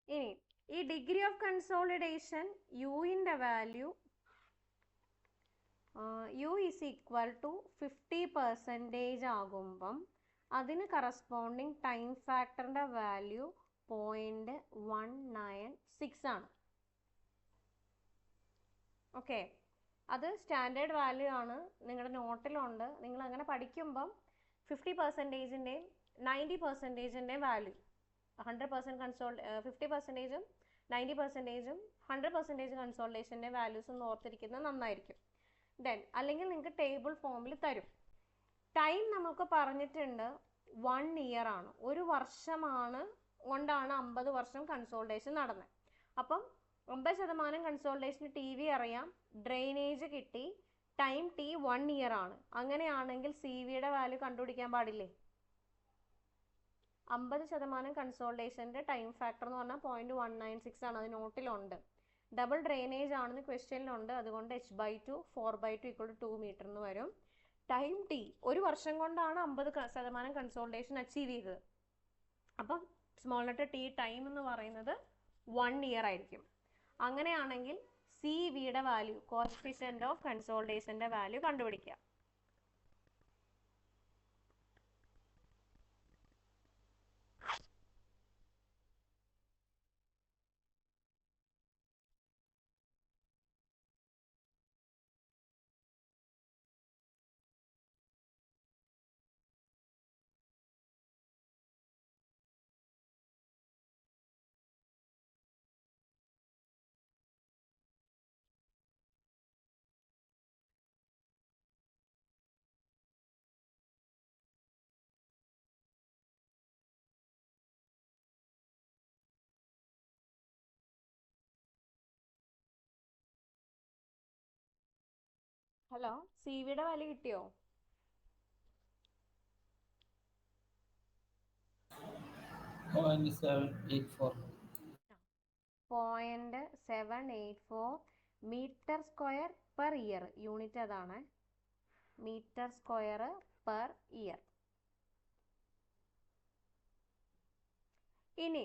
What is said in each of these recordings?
ഇനി ഈ degree of consolidation യുവിൻ്റെ value U is equal to 50% ആകുമ്പം അതിന് കറസ്പോണ്ടിങ് ടൈം ഫാക്ടറിൻ്റെ വാല്യൂ 0.196 ആണ്. ഓക്കെ, അത് സ്റ്റാൻഡേർഡ് വാല്യൂ ആണ്, നിങ്ങളുടെ നോട്ടിലുണ്ട്. നിങ്ങൾ അങ്ങനെ പഠിക്കുമ്പം 50%-ൻ്റെയും 90%-ൻ്റെയും വാല്യൂ 100% 50%-ഉം 90%-ഉം 100% കൺസോൾട്ടേഷൻ്റെ വാല്യൂസ് ഒന്ന് ഓർത്തിരിക്കുന്നത് നന്നായിരിക്കും. ദെൻ അല്ലെങ്കിൽ നിങ്ങൾക്ക് ടേബിൾ ഫോമിൽ തരും. ടൈം നമുക്ക് പറഞ്ഞിട്ടുണ്ട് 1 ഇയർ ആണ്, ഒരു വർഷമാണ് കൊണ്ടാണ് 50 വർഷം കൺസോൾട്ടേഷൻ നടന്നത്. അപ്പം 50% കൺസോൾട്ടേഷന് ടി വി അറിയാം, ഡ്രെയിനേജ് കിട്ടി, ടൈം ടി 1 ഇയർ ആണ്. അങ്ങനെയാണെങ്കിൽ സി വിയുടെ വാല്യൂ കണ്ടുപിടിക്കാൻ പാടില്ലേ? 50% കൺസോൾട്ടേഷൻ്റെ ടൈം ഫാക്ടർ എന്ന് പറഞ്ഞാൽ 0.196 ആണ്, അത് നോട്ടിലുണ്ട്. ഡബിൾ ഡ്രെയിനേജ് ആണെന്ന് ക്വസ്റ്റ്യനിലുണ്ട്, അതുകൊണ്ട് h/2 4/2 = 2 മീറ്റർ എന്ന് വരും. ടൈം ടി, ഒരു വർഷം കൊണ്ടാണ് 50% കൺസോൾട്ടേഷൻ അച്ചീവ് ചെയ്തത്. അപ്പം സ്മോൾ ലെറ്റർ ടി ടൈം എന്ന് പറയുന്നത് 1 ഇയർ ആയിരിക്കും. അങ്ങനെയാണെങ്കിൽ സി വിയുടെ വാല്യൂ, കോഎഫിഷ്യന്റ് ഓഫ് കൺസോൾട്ടേഷൻ്റെ വാല്യൂ കണ്ടുപിടിക്കാം. ഹലോ, സി വിയുടെ വാല്യൂ കിട്ടിയോ? 0.784 metre square per year. Unit അതാണ്, മീറ്റർ സ്ക്വയർ പെർ ഇയർ. ഇനി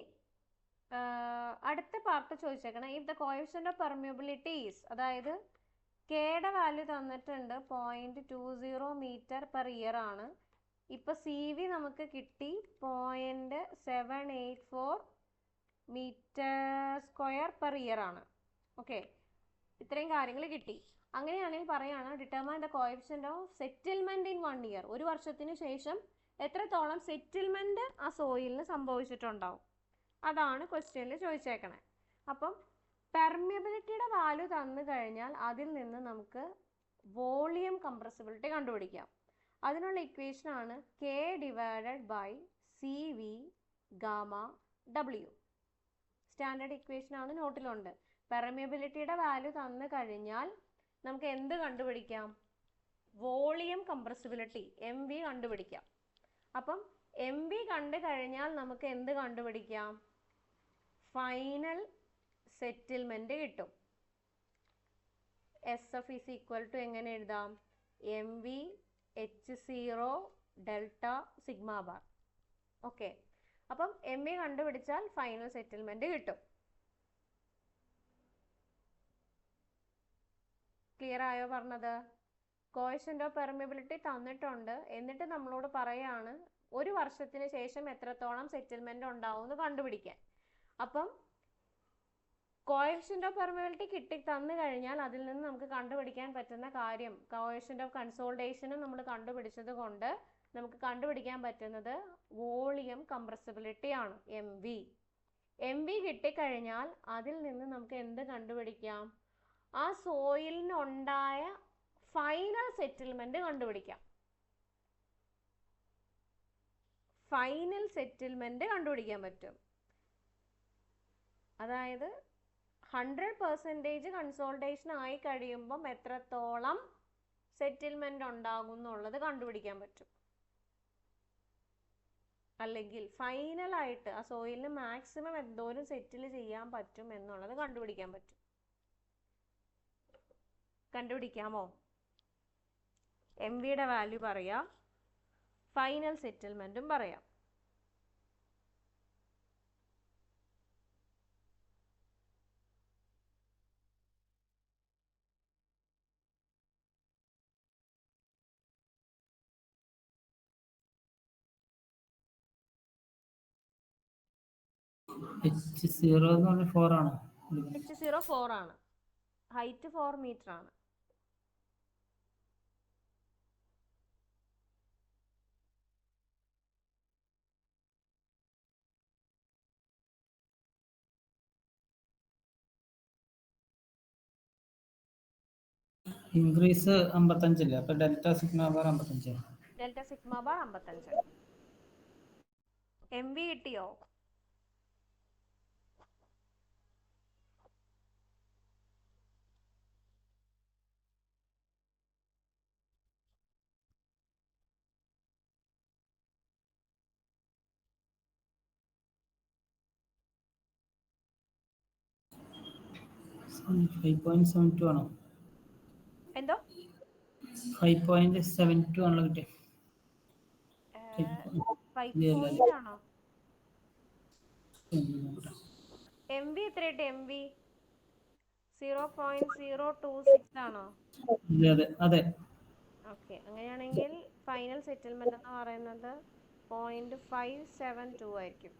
അടുത്ത പാർട്ട് ചോദിച്ചേക്കണം, if the coefficient of permeability is, അതായത് കെയുടെ വാല്യൂ തന്നിട്ടുണ്ട് 0.20 മീറ്റർ പെർ ഇയർ ആണ്. ഇപ്പം സി വി നമുക്ക് കിട്ടി 0.784 മീറ്റർ സ്ക്വയർ പെർ ഇയർ ആണ്. ഓക്കെ, ഇത്രയും കാര്യങ്ങൾ കിട്ടി. അങ്ങനെയാണെങ്കിൽ പറയുകയാണ് determine the coefficient of settlement in 1 year. ഒരു വർഷത്തിന് ശേഷം എത്രത്തോളം സെറ്റിൽമെന്റ് ആ സോയിലിന് സംഭവിച്ചിട്ടുണ്ടാവും, അതാണ് ക്വസ്റ്റ്യനിൽ ചോദിച്ചേക്കണേ. അപ്പം പെർമിയബിലിറ്റിയുടെ വാല്യൂ തന്നു കഴിഞ്ഞാൽ അതിൽ നിന്ന് നമുക്ക് വോളിയം കംപ്രസിബിലിറ്റി കണ്ടുപിടിക്കാം. അതിനുള്ള ഇക്വേഷനാണ് K/CV(γ)W. സ്റ്റാൻഡേർഡ് ഇക്വേഷനാണ്, നോട്ടിലുണ്ട്. പെർമിയബിലിറ്റിയുടെ വാല്യൂ തന്നു കഴിഞ്ഞാൽ നമുക്ക് എന്ത് കണ്ടുപിടിക്കാം? വോളിയം കംപ്രസിബിലിറ്റി MV കണ്ടുപിടിക്കാം. അപ്പം MV കണ്ടു കഴിഞ്ഞാൽ നമുക്ക് എന്ത് കണ്ടുപിടിക്കാം? ഫൈനൽ സെറ്റിൽമെന്റ് കിട്ടും. SF ഈസ് ഈക്വൽ ടു എങ്ങനെ എഴുതാം? MV H0 delta sigma bar. Okay, അപ്പം MV കണ്ടുപിടിച്ചാൽ ഫൈനൽ സെറ്റിൽമെന്റ് കിട്ടും. ക്ലിയർ ആയോ പറഞ്ഞത്? കോഎഫിഷ്യന്റ് ഓഫ് പെർമിയബിലിറ്റി തന്നിട്ടുണ്ട്, എന്നിട്ട് നമ്മളോട് പറയാണ് ഒരു വർഷത്തിന് ശേഷം എത്രത്തോളം സെറ്റിൽമെന്റ് ഉണ്ടാവും എന്ന് കണ്ടുപിടിക്കാൻ. അപ്പം കോഎഫിഷ്യന്റ് ഓഫ് പെർമിയബിലിറ്റി കിട്ടി തന്നു കഴിഞ്ഞാൽ അതിൽ നിന്ന് നമുക്ക് കണ്ടുപിടിക്കാൻ പറ്റുന്ന കാര്യം, കോഎഫിഷ്യന്റ് ഓഫ് കൺസോൾട്ടേഷനും നമ്മൾ കണ്ടുപിടിച്ചത് കൊണ്ട് നമുക്ക് കണ്ടുപിടിക്കാൻ പറ്റുന്നത് വോളിയം കംപ്രസിബിലിറ്റി ആണ്, MV. MV കിട്ടിക്കഴിഞ്ഞാൽ അതിൽ നിന്ന് നമുക്ക് എന്ത് കണ്ടുപിടിക്കാം? ആ സോയിലിനുണ്ടായ ഫൈനൽ സെറ്റിൽമെന്റ് കണ്ടുപിടിക്കാം. ഫൈനൽ സെറ്റിൽമെന്റ് കണ്ടുപിടിക്കാൻ പറ്റും. അതായത് 100% കൺസോൾട്ടേഷൻ ആയി കഴിയുമ്പം എത്രത്തോളം സെറ്റിൽമെന്റ് ഉണ്ടാകും എന്നുള്ളത് കണ്ടുപിടിക്കാൻ പറ്റും. അല്ലെങ്കിൽ ഫൈനലായിട്ട് ആ സോയിലിന് മാക്സിമം എന്തോരം സെറ്റിൽ ചെയ്യാൻ പറ്റും എന്നുള്ളത് കണ്ടുപിടിക്കാൻ പറ്റും. കണ്ടുപിടിക്കാമോ? MVയുടെ വാല്യൂ പറയാം, ഫൈനൽ സെറ്റിൽമെന്റും പറയാം. H0 എന്ന് പറഞ്ഞ 4 ആണോ? H0 4 ആണ്, ഹൈറ്റ് 4 മീറ്റർ ആണ്. ഇൻക്രീസ് 55 അപ്പൊ delta sigma bar 55. Delta sigma bar 55. MV കിട്ടിയോ? ആണോ? എന്തോ 5.72 ആണല്ലോ കിട്ടിയത്. 5 ആണോ? MV എത്ര കിട്ടി? MV 0.026 ആണോ? അതെ. ഓക്കെ, അങ്ങനെയാണെങ്കിൽ ഫൈനൽ സെറ്റിൽമെന്റ് എന്ന് പറയുന്നത് 0.572 ആയിരിക്കും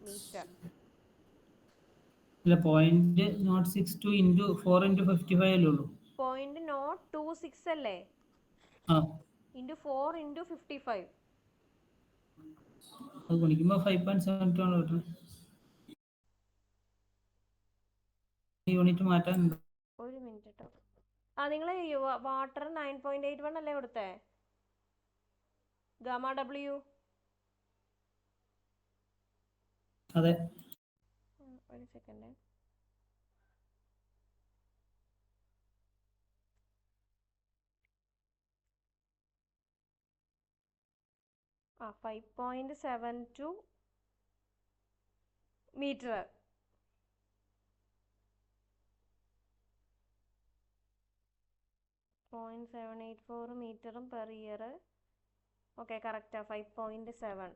മീറ്റർ. ഇല്ല, 0.062 ഇൻറ്റു 4 ഇൻറ്റു 55 അല്ലേ ഉള്ളൂ. 0.026 അല്ലേ? ആ, ഇൻറ്റു 4 ഇൻറ്റു 55. അത് ഗുണിക്കുമ്പോൾ 5.72 ആണ് കിട്ടുന്നത്. യൂണിറ്റ് മാറ്റാനുണ്ട്. ഒരു മിനിറ്റ് കേട്ടോ. നിങ്ങൾ വാട്ടർ 9.81 അല്ലേ കൊടുത്തേ? Gamma W. അതെ. ഒരു സെക്കൻഡ്. ആ 5.72 മീറ്റർ. .784 മീറ്ററും പെർ ഇയർ. ഓക്കെ, കറക്റ്റാ. 5.7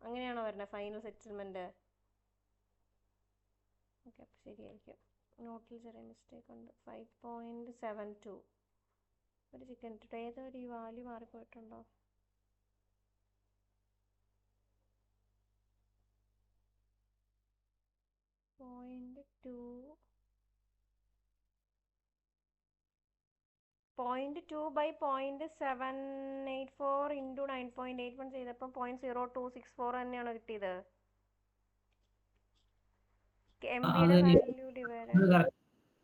അങ്ങനെയാണോ വരുന്നത് ഫൈനൽ സെറ്റിൽമെന്റ്? ഓക്കെ, അപ്പോൾ ശരിയായിരിക്കും. നോട്ടിൽ ചെറിയ മിസ്റ്റേക്ക് ഉണ്ട്. 5.72. ഒരു സെക്കൻഡ്, ഏതൊരു വാല്യൂ മാറിപ്പോയിട്ടുണ്ടോ? .2 ബൈ 0.784 ഇൻറ്റു 9.81 ചെയ്തപ്പോൾ 0.0264 തന്നെയാണോ കിട്ടിയത്? MVയുടെ വാല്യൂ ഡിവൈഡഡ്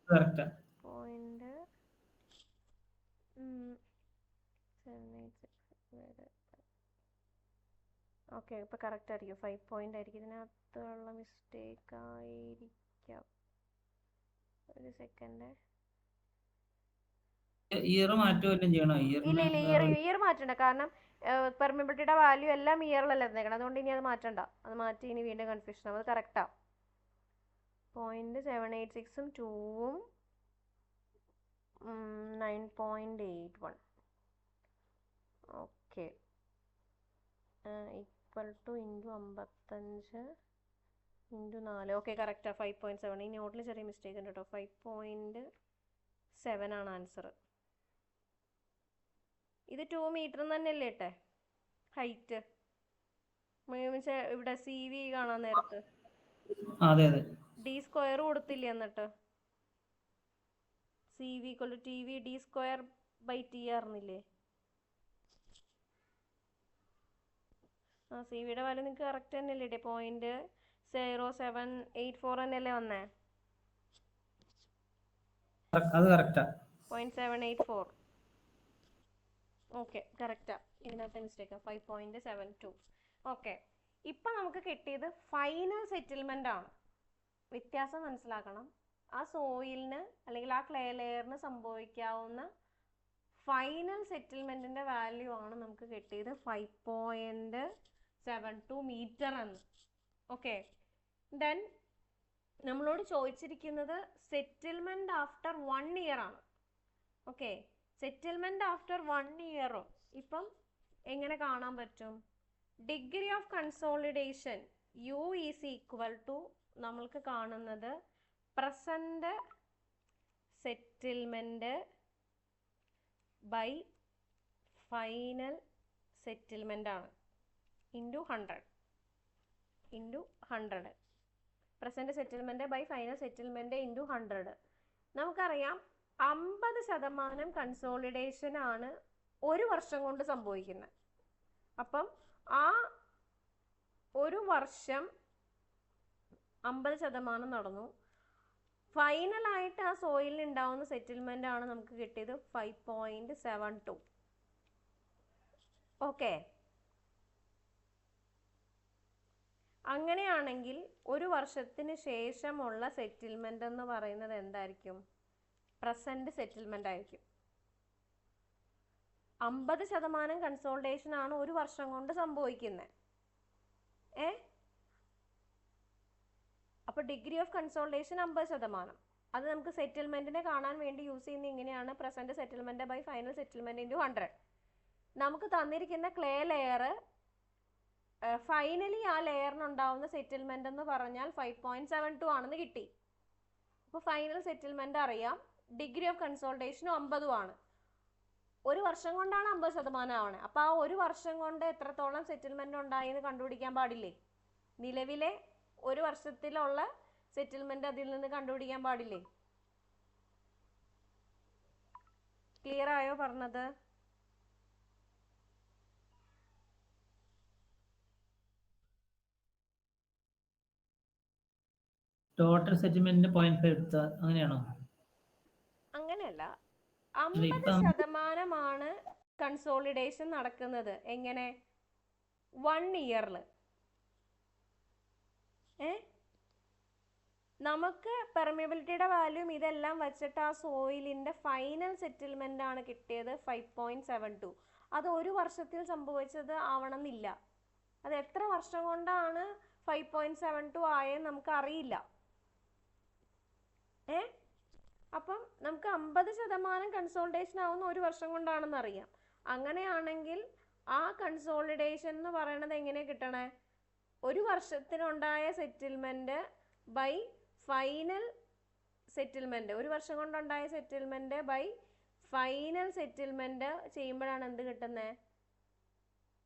കറക്റ്റാ. 0.786. ഓക്കെ, ഇപ്പോൾ കറക്റ്റ് ആയിരിക്കും. 5 ആയിരിക്കും. ഇതിനകത്തുള്ള മിസ്റ്റേക്ക് ആയിരിക്കാം. ഒരു സെക്കൻഡ്. ഇയർ മാറ്റുമല്ലോ ചെയ്യണോ? ഇല്ല ഇയർ മാറ്റണ്ട. കാരണം പെർമിബിലിറ്റിയുടെ വാല്യൂ എല്ലാം ഇയറിലല്ലേ തന്നേക്കണം. അതുകൊണ്ട് ഇനി അത് മാറ്റണ്ട. അത് മാറ്റി ഇനി വീണ്ടും കൺഫ്യൂഷൻ ആവും. അത് കറക്റ്റാ. 0.786ഉം 2ഉം 9.81. Okay, equal to into 55 into 4. Okay, കറക്റ്റാ. 5.7. ഈ നോട്ടിൽ ചെറിയ മിസ്റ്റേക്ക് ഉണ്ട് കേട്ടോ. 5.7 ആണ് ആൻസർ. ഇത് 2 മീറ്റർ തന്നെയല്ലേ ഇട്ടെ ഹൈറ്റ്? ഇവിടെ CV കാണാൻ നേരത്ത് അതെ. D സ്ക്വയർ കൊടുത്തില്ലേ? എന്നിട്ട് CV = TV D square by T ആയിരുന്നില്ലേ? ആ CVയുടെ വാല്യൂ നിങ്ങൾക്ക് കറക്റ്റ് തന്നെയല്ലേ ഇടേ? 0.0784 തന്നെയല്ലേ വന്നേ? അത് കറക്റ്റാ. 0.784. Okay, correct. ഇതിനകത്ത് മിസ്റ്റേക്കാ. 5.72. ഓക്കെ, ഇപ്പം നമുക്ക് കിട്ടിയത് ഫൈനൽ സെറ്റിൽമെന്റ് ആണ്. വ്യത്യാസം മനസ്സിലാക്കണം. ആ സോയിലിന് അല്ലെങ്കിൽ ആ ക്ലേ ലെയറിന് സംഭവിക്കാവുന്ന ഫൈനൽ സെറ്റിൽമെന്റിന്റെ വാല്യൂ ആണ് നമുക്ക് കിട്ടിയത് 5.72 മീറ്റർ എന്ന്. ഓക്കെ, ദെൻ നമ്മളോട് ചോദിച്ചിരിക്കുന്നത് സെറ്റിൽമെന്റ് ആഫ്റ്റർ 1 ഇയർ ആണ്. ഓക്കെ, സെറ്റിൽമെന്റ് ആഫ്റ്റർ 1 ഇയറോ ഇപ്പം എങ്ങനെ കാണാൻ പറ്റും? Degree of consolidation U is equal to നമ്മൾക്ക് കാണുന്നത് present settlement by final settlement ആണ്. Into 100. Present settlement by final settlement into 100. നമുക്കറിയാം 50% കൺസോളിഡേഷൻ ആണ് ഒരു വർഷം കൊണ്ട് സംഭവിക്കുന്നത്. അപ്പം ആ ഒരു വർഷം 50% നടന്നു. ഫൈനലായിട്ട് ആ സോയിലിന് ഉണ്ടാവുന്ന സെറ്റിൽമെന്റ് ആണ് നമുക്ക് കിട്ടിയത് 5.72. ഓക്കെ, അങ്ങനെയാണെങ്കിൽ ഒരു വർഷത്തിന് ശേഷമുള്ള സെറ്റിൽമെന്റ് എന്ന് പറയുന്നത് എന്തായിരിക്കും? പ്രസന്റ് സെറ്റിൽമെന്റ് ആയിരിക്കും. 50% കൺസോൾട്ടേഷൻ ആണ് ഒരു വർഷം കൊണ്ട് സംഭവിക്കുന്നത്. അപ്പൊ ഡിഗ്രി ഓഫ് കൺസോൾട്ടേഷൻ 50%. അത് നമുക്ക് സെറ്റിൽമെന്റിനെ കാണാൻ വേണ്ടി യൂസ് ചെയ്യുന്ന ഇങ്ങനെയാണ് present settlement by final settlement into 100. നമുക്ക് തന്നിരിക്കുന്ന ക്ലേ ലെയർ ഫൈനലി ആ ലെയറിനുണ്ടാവുന്ന സെറ്റിൽമെന്റ് എന്ന് പറഞ്ഞാൽ 5.72 ആണെന്ന് കിട്ടി. അപ്പോൾ ഫൈനൽ സെറ്റിൽമെന്റ് അറിയാം, ഡിഗ്രി ഓഫ് കൺസോൾട്ടേഷനും 50 ആണ്. ഒരു വർഷം കൊണ്ടാണ് 50% ആവണേ. അപ്പോൾ ആ ഒരു വർഷം കൊണ്ട് എത്രത്തോളം സെറ്റിൽമെന്റ് ഉണ്ടായി എന്ന് കണ്ടുപിടിക്കാൻ പാടില്ലേ? നിലവിലെ ഒരു വർഷത്തിലുള്ള സെറ്റിൽമെന്റ് അതിൽ നിന്ന് കണ്ടുപിടിക്കാൻ പാടില്ലേ? ക്ലിയർ ആയോ പറഞ്ഞത്? ടോട്ടൽ സെറ്റിൽമെന്റിന് 0.5 എടുത്ത അങ്ങനെയാണോ? അങ്ങനെയല്ല, 50% കൺസോളിഡേഷൻ നടക്കുന്നത്. എങ്ങനെ? 1 ഇയറിൽ. നമുക്ക് പെർമിയബിലിറ്റിയുടെ വാല്യൂം ഇതെല്ലാം വെച്ചിട്ട് ആ സോയിലിന്റെ ഫൈനൽ സെറ്റിൽമെന്റ് ആണ് കിട്ടിയത് 5.72. അത് ഒരു വർഷത്തിൽ സംഭവിച്ചത് ആവണമെന്നില്ല. അത് എത്ര വർഷം കൊണ്ടാണ് 5.72 ആയെന്ന് നമുക്ക് അറിയില്ല. അപ്പം നമുക്ക് 50% കൺസോളിഡേഷൻ ആവുന്ന ഒരു വർഷം കൊണ്ടാണെന്ന് അറിയാം. അങ്ങനെയാണെങ്കിൽ ആ കൺസോളിഡേഷൻ എന്ന് പറയുന്നത് എങ്ങനെ കിട്ടണേ? ഒരു വർഷത്തിനുണ്ടായ സെറ്റിൽമെന്റ് ബൈ ഫൈനൽ സെറ്റിൽമെന്റ്, ഒരു വർഷം കൊണ്ടുണ്ടായ സെറ്റിൽമെന്റ് ബൈ ഫൈനൽ സെറ്റിൽമെന്റ് ചെയ്യുമ്പോഴാണ് എന്ത് കിട്ടുന്നത്?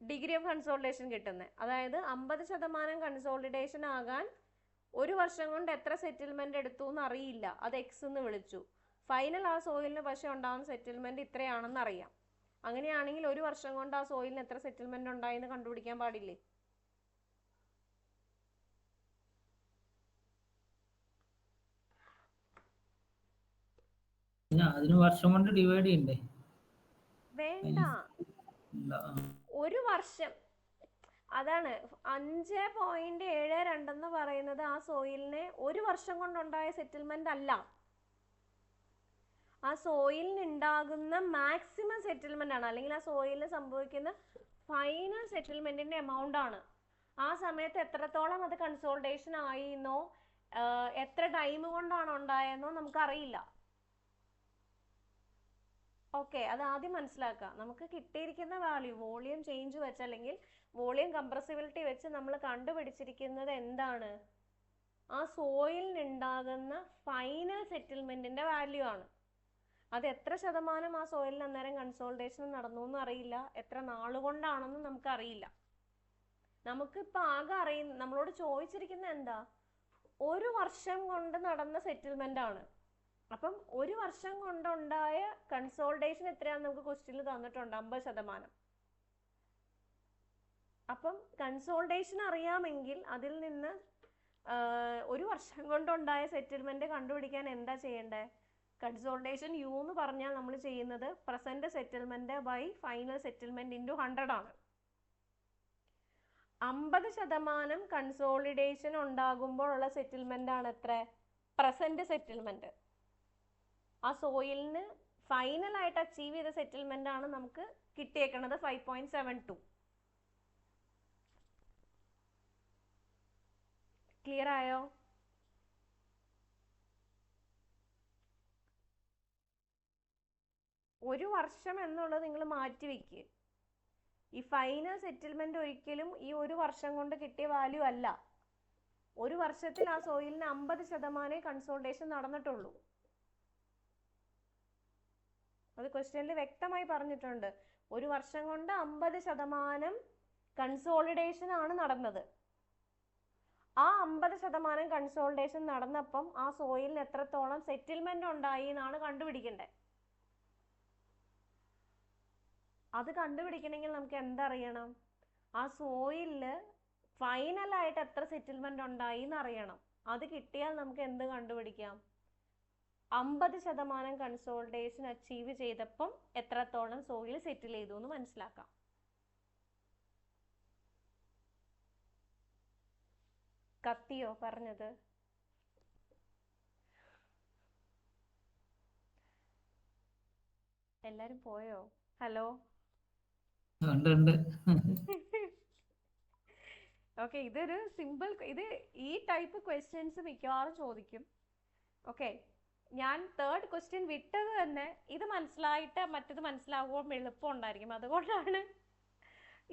ഡിഗ്രി ഓഫ് കൺസോളിഡേഷൻ കിട്ടുന്നത്. അതായത് 50% കൺസോളിഡേഷൻ ആകാൻ ഒരു വർഷം കൊണ്ട് എത്ര സെറ്റിൽമെന്റ് എടുത്തു എന്ന് അറിയില്ല, അത് എക്സ് എന്ന് വിളിച്ചു. ഫൈനൽ ആ സോയിലിന് പക്ഷെ ഉണ്ടാകുന്ന സെറ്റിൽമെന്റ് ഇത്രയാണെന്ന് അറിയാം. അങ്ങനെയാണെങ്കിൽ ഒരു വർഷം കൊണ്ട് ആ സോയിലിന് എത്ര സെറ്റിൽമെന്റ് ഉണ്ടായെന്ന് കണ്ടുപിടിക്കാൻ പാടില്ലേ? അതിന് വർഷം കൊണ്ട് ഡിവൈഡ് ചെയ്യണ്ടേ? വേണ്ട, ഒരു വർഷം. അതാണ് 5.72 എന്ന് പറയുന്നത് ആ സോയിലിനെ ഒരു വർഷം കൊണ്ടുണ്ടായ സെറ്റിൽമെന്റ് അല്ല. ആ സോയിലിന് ഉണ്ടാകുന്ന മാക്സിമം സെറ്റിൽമെന്റ് ആണ്, അല്ലെങ്കിൽ ആ സോയിലിന് സംഭവിക്കുന്ന ഫൈനൽ സെറ്റിൽമെന്റിന്റെ എമൗണ്ട് ആണ്. ആ സമയത്ത് എത്രത്തോളം അത് കൺസോൾട്ടേഷൻ ആയിന്നോ എത്ര ടൈം കൊണ്ടാണ് ഉണ്ടായെന്നോ നമുക്കറിയില്ല. ഓക്കെ, അത് ആദ്യം മനസ്സിലാക്കാം. നമുക്ക് കിട്ടിയിരിക്കുന്ന വാല്യൂ വോളിയം ചേഞ്ച് വെച്ച് അല്ലെങ്കിൽ വോളിയം കംപ്രസിബിലിറ്റി വെച്ച് നമ്മൾ കണ്ടുപിടിച്ചിരിക്കുന്നത് എന്താണ്? ആ സോയിലിന് ഉണ്ടാകുന്ന ഫൈനൽ സെറ്റിൽമെന്റിന്റെ വാല്യൂ ആണ്. അത് എത്ര ശതമാനം ആ സോയിലിന് അന്നേരം കൺസോൾട്ടേഷൻ നടന്നു എന്ന് അറിയില്ല, എത്ര നാളുകൊണ്ടാണെന്ന് നമുക്കറിയില്ല. നമുക്കിപ്പോൾ ആകെ അറിയുന്ന, നമ്മളോട് ചോദിച്ചിരിക്കുന്ന എന്താ? ഒരു വർഷം കൊണ്ട് നടന്ന സെറ്റിൽമെന്റ് ആണ്. അപ്പം ഒരു വർഷം കൊണ്ടുണ്ടായ കൺസോൾട്ടേഷൻ എത്രയാണെന്ന് നമുക്ക് ക്വസ്റ്റ്യനിൽ തന്നിട്ടുണ്ട്, 50%. അപ്പം കൺസോൾട്ടേഷൻ അറിയാമെങ്കിൽ അതിൽ നിന്ന് ഒരു വർഷം കൊണ്ടുണ്ടായ സെറ്റിൽമെന്റ് കണ്ടുപിടിക്കാൻ എന്താ ചെയ്യേണ്ടത്? കൺസോൾട്ടേഷൻ യു എന്ന് പറഞ്ഞാൽ നമ്മൾ ചെയ്യുന്നത് present settlement by final settlement into 100 ആണ്. 50% കൺസോളിഡേഷൻ ഉണ്ടാകുമ്പോഴുള്ള സെറ്റിൽമെന്റ് ആണ് എത്ര? Present settlement. ആ സോയിലിന് ഫൈനലായിട്ട് അച്ചീവ് ചെയ്ത സെറ്റിൽമെന്റ് ആണ് നമുക്ക് കിട്ടിയേക്കുന്നത് 5.72. ക്ലിയർ ആയോ? ഒരു വർഷം എന്നുള്ളത് നിങ്ങൾ മാറ്റി വെക്കുക. ഈ ഫൈനൽ സെറ്റിൽമെന്റ് ഒരിക്കലും ഈ ഒരു വർഷം കൊണ്ട് കിട്ടിയ വാല്യൂ അല്ല. ഒരു വർഷത്തിൽ ആ സോയിലിന് 50% കൺസോൾട്ടേഷൻ നടന്നിട്ടുള്ളൂ. അത് ക്വസ്റ്റ്യനിൽ വ്യക്തമായി പറഞ്ഞിട്ടുണ്ട്. ഒരു വർഷം കൊണ്ട് 50% കൺസോളിഡേഷൻ ആണ് നടന്നത്. ആ 50% കൺസോൾട്ടേഷൻ നടന്നപ്പം ആ സോയിലിന് എത്രത്തോളം സെറ്റിൽമെന്റ് ഉണ്ടായി എന്നാണ് കണ്ടുപിടിക്കേണ്ടത്. അത് കണ്ടുപിടിക്കണമെങ്കിൽ നമുക്ക് എന്തറിയണം? ആ സോയിലില് ഫൈനലായിട്ട് എത്ര സെറ്റിൽമെന്റ് ഉണ്ടായി എന്ന് അറിയണം. അത് കിട്ടിയാൽ നമുക്ക് എന്ത് കണ്ടുപിടിക്കാം? 50% കൺസോൾട്ടേഷൻ അച്ചീവ് ചെയ്തപ്പം എത്രത്തോളം സോയിൽ സെറ്റിൽ ചെയ്തു എന്ന് മനസ്സിലാക്കാം. കത്തിയോ പറഞ്ഞത്? എല്ലാരും പോയോ? ഹലോ. ഓക്കെ, ഇതൊരു സിമ്പിൾ, ഈ ടൈപ്പ് ക്വസ്റ്റ്യൻസ് മിക്കവാറും ചോദിക്കും. ഓക്കെ, ഞാൻ തേർഡ് ക്വസ്റ്റ്യൻ വിട്ടത് തന്നെ ഇത് മനസ്സിലായിട്ട് മറ്റത് മനസ്സിലാകുമ്പോൾ എളുപ്പം ഉണ്ടായിരിക്കും. അതുകൊണ്ടാണ്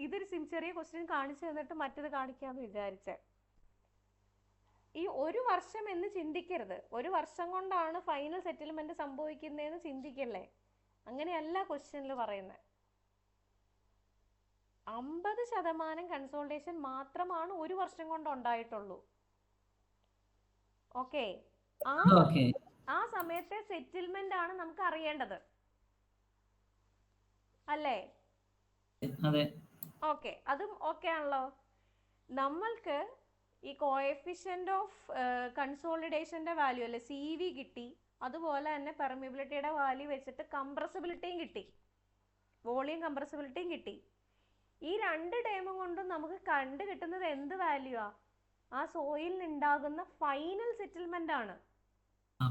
ഇതൊരു ചെറിയ ക്വസ്റ്റ്യൻ കാണിച്ചു തന്നിട്ട് മറ്റത് കാണിക്കാമെന്ന് വിചാരിച്ചത്. ഈ ഒരു വർഷം എന്ന് ചിന്തിക്കരുത്. ഒരു വർഷം കൊണ്ടാണ് ഫൈനൽ സെറ്റിൽമെന്റ് സംഭവിക്കുന്നതെന്ന് ചിന്തിക്കല്ലേ. അങ്ങനെയല്ല ക്വസ്റ്റ്യനിൽ പറയുന്നത്. 50% കൺസോൾട്ടേഷൻ മാത്രമാണ് ഒരു വർഷം കൊണ്ട് ഉണ്ടായിട്ടുള്ളൂ. ഓക്കെ, ആ സമയത്തെ സെറ്റിൽമെന്റ് ആണ് നമുക്ക് അറിയേണ്ടത്, അല്ലേ? ഓക്കെ, അതും ഓക്കെ ആണല്ലോ. നമ്മൾക്ക് ഈ കോഎഫിഷ്യന്റ് ഓഫ് കൺസോളിഡേഷന്റെ വാല്യൂ അല്ലെ CV കിട്ടി. അതുപോലെ തന്നെ പെർമിബിലിറ്റിയുടെ വാല്യൂ വെച്ചിട്ട് കംപ്രസിബിലിറ്റിയും കിട്ടി, വോളിയം കംപ്രസിബിലിറ്റിയും കിട്ടി. ഈ രണ്ട് ടേമും കൊണ്ടും നമുക്ക് കണ്ടു കിട്ടുന്നത് എന്ത് വാല്യൂ ആ? ആ സോയിലിന് ഉണ്ടാകുന്ന ഫൈനൽ സെറ്റിൽമെന്റ് ആണ്.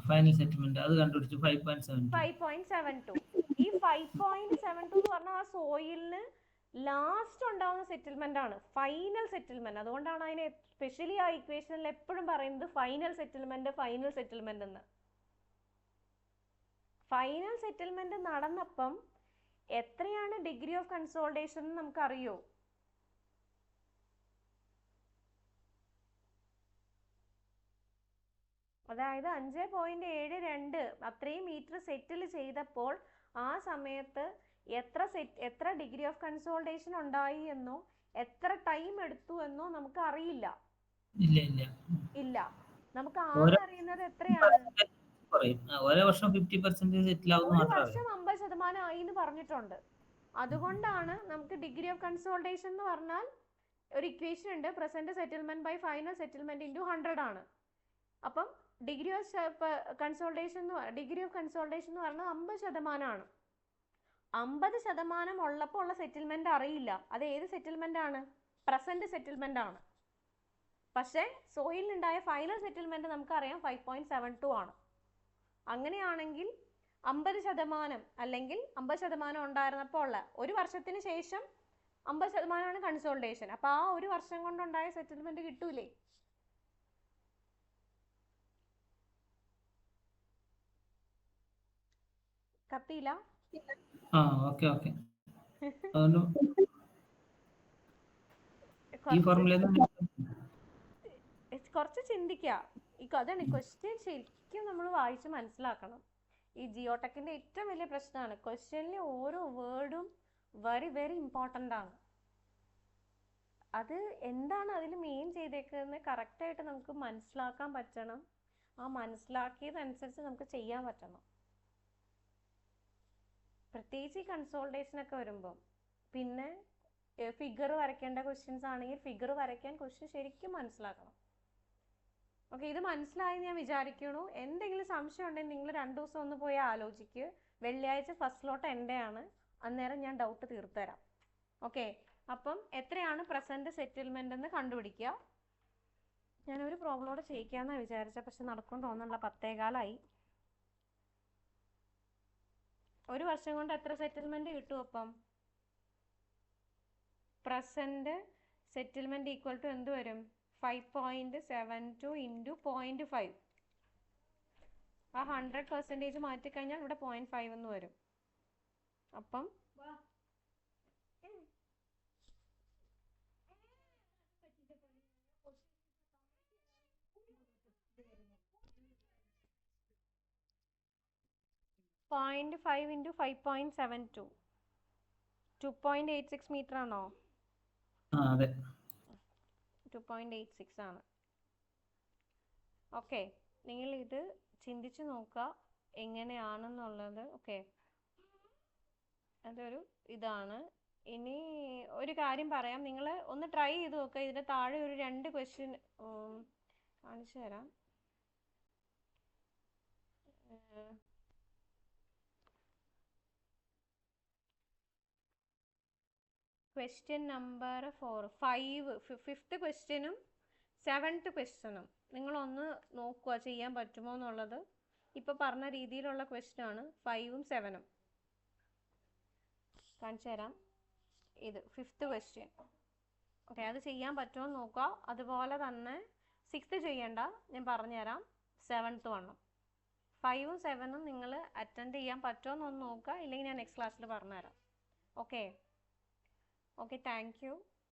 ഫൈനൽ സെറ്റിൽമെന്റ് അത് കണ്ടുപിടിച്ചു 5.72. ഈ 5.72 എന്ന് പറഞ്ഞാൽ ആ സോയിലിന് ലാസ്റ്റ് ഉണ്ടാവുന്ന സെറ്റിൽമെന്റ് ആണ്, ഫൈനൽ സെറ്റിൽമെന്റ്. അതുകൊണ്ടാണ് അതിനെ സ്പെഷ്യലി ആ ഇക്വേഷനിൽ എപ്പോഴും പറയുന്നത് ഫൈനൽ സെറ്റിൽമെന്റ് എന്ന്. ഫൈനൽ സെറ്റിൽമെന്റ് നടന്നപ്പം എത്രയാണ് ഡിഗ്രി ഓഫ് കൺസോൾട്ടേഷൻ എന്ന് നമുക്ക് അറിയോ? അതായത് 5.72 അത്രയും മീറ്റർ സെറ്റിൽ ചെയ്തപ്പോൾ ആ സമയത്ത് എത്ര ഡിഗ്രി ഓഫ് കൺസോൾട്ടേഷൻ ഉണ്ടായി എന്നോ എത്ര ടൈം എടുത്തു എന്നോ നമുക്ക് അറിയില്ല. ഇല്ല, നമുക്ക് ആകെ അറിയുന്നത് എത്രയാണ്? ഒരു വർഷം 50% ആയി എന്ന് പറഞ്ഞിട്ടുണ്ട്. അതുകൊണ്ടാണ് നമുക്ക് ഡിഗ്രി ഓഫ് കൺസോൾട്ടേഷൻ എന്ന് പറഞ്ഞാൽ ഒരു ഇക്വേഷൻ ഉണ്ട്, present settlement by final settlement into 100 ആണ്. അപ്പം ഡിഗ്രി ഓഫ് കൺസോൾട്ടേഷൻ എന്ന് പറഞ്ഞാൽ 50% ആണ്. 50% ഉള്ളപ്പോൾ ഉള്ള സെറ്റിൽമെന്റ് അറിയില്ല. അത് ഏത് സെറ്റിൽമെന്റ് ആണ്? പ്രസന്റ് സെറ്റിൽമെന്റ് ആണ്. പക്ഷേ സോയിലിനുണ്ടായ ഫൈനൽ സെറ്റിൽമെന്റ് നമുക്കറിയാം 5.72 ആണ്. അങ്ങനെയാണെങ്കിൽ 50% അല്ലെങ്കിൽ 50% ഉണ്ടായിരുന്നപ്പോൾ ഉള്ള ഒരു വർഷത്തിന് ശേഷം 50% കൺസോൾട്ടേഷൻ. അപ്പൊ ആ ഒരു വർഷം കൊണ്ടുണ്ടായ സെറ്റിൽമെന്റ് കിട്ടൂലേ? കത്തിയില്ല? കുറച്ച് ചിന്തിക്കുക. അതാണ് ക്വസ്റ്റ്യൻ ശരിക്കും നമ്മൾ വായിച്ച് മനസ്സിലാക്കണം. ഈ ജിയോടെക്കിന്റെ ഏറ്റവും വലിയ പ്രശ്നമാണ് ക്വസ്റ്റ്യനിലെ ഓരോ വേർഡും വെരി വെരി ഇമ്പോർട്ടൻ്റ് ആണ്. അത് എന്താണ് അതിൽ മെയിൻ ചെയ്തേക്കുന്നത് കറക്റ്റായിട്ട് നമുക്ക് മനസ്സിലാക്കാൻ പറ്റണം. ആ മനസ്സിലാക്കിയതനുസരിച്ച് നമുക്ക് ചെയ്യാൻ പറ്റണം. പ്രത്യേകിച്ച് ഈ കൺസോൾട്ടേഷനൊക്കെ വരുമ്പോൾ പിന്നെ ഫിഗർ വരയ്ക്കേണ്ട ക്വസ്റ്റ്യൻസ് ആണെങ്കിൽ ഫിഗർ വരയ്ക്കാൻ ക്വസ്റ്റ്യൻ ശരിക്കും മനസ്സിലാക്കണം. ഓക്കെ, ഇത് മനസ്സിലായി ഞാൻ വിചാരിക്കണു. എന്തെങ്കിലും സംശയം ഉണ്ടെങ്കിൽ നിങ്ങൾ 2 ദിവസം ഒന്ന് പോയി ആലോചിക്കുക. വെള്ളിയാഴ്ച ഫസ്റ്റ് സ്ലോട്ട് എൻ്റെ ആണ്, അന്നേരം ഞാൻ ഡൗട്ട് തീർത്തുതരാം. ഓക്കെ, അപ്പം എത്രയാണ് പ്രസന്റ് സെറ്റിൽമെന്റ് എന്ന് കണ്ടുപിടിക്കുക. ഞാനൊരു പ്രോബ്ലമോടെ ചെയ്യിക്കാമെന്നാണ് വിചാരിച്ചത്, പക്ഷെ നടക്കും തോന്നുന്നില്ല. 10:15 ഒരു വർഷം കൊണ്ട് എത്ര സെറ്റിൽമെന്റ് കിട്ടും? അപ്പം പ്രസന്റ് സെറ്റിൽമെന്റ് ഈക്വൽ ടു എന്ത് വരും? 5.72 ഇൻറ്റു 0.5. ആ 100% മാറ്റിക്കഴിഞ്ഞാൽ ഇവിടെ 0.5 എന്ന് വരും. അപ്പം 0.5 ഇൻറ്റു 5.72 2.86 മീറ്റർ ആണോ? 2.86 ആണ്. ഓക്കെ, നിങ്ങൾ ഇത് ചിന്തിച്ച് നോക്കുക എങ്ങനെയാണെന്നുള്ളത്. ഓക്കെ, അതൊരു ഇതാണ്. ഇനി ഒരു കാര്യം പറയാം, നിങ്ങൾ ഒന്ന് ട്രൈ ചെയ്ത് നോക്കുക. ഇതിൻ്റെ താഴെ ഒരു 2 ക്വസ്റ്റ്യൻ കാണിച്ചു തരാം. ക്വസ്റ്റ്യൻ നമ്പർ 4, 5th ക്വസ്റ്റ്യനും 7th ക്വസ്റ്റ്യനും നിങ്ങളൊന്ന് നോക്കുക ചെയ്യാൻ പറ്റുമോ എന്നുള്ളത്. ഇപ്പോൾ പറഞ്ഞ രീതിയിലുള്ള ക്വസ്റ്റ്യൻ ആണ് 5ഉം 7ഉം. കാണിച്ചു തരാം. ഇത് 5th ക്വസ്റ്റ്യൻ. ഓക്കെ, അത് ചെയ്യാൻ പറ്റുമോ എന്ന് നോക്കുക. അതുപോലെ തന്നെ 6th ചെയ്യണ്ട, ഞാൻ പറഞ്ഞുതരാം. 7th വണ്ണം 5ഉം 7ഉം നിങ്ങൾ അറ്റൻഡ് ചെയ്യാൻ പറ്റുമോ എന്നൊന്ന് നോക്കുക. ഇല്ലെങ്കിൽ ഞാൻ നെക്സ്റ്റ് ക്ലാസ്സിൽ പറഞ്ഞുതരാം. Okay, thank you.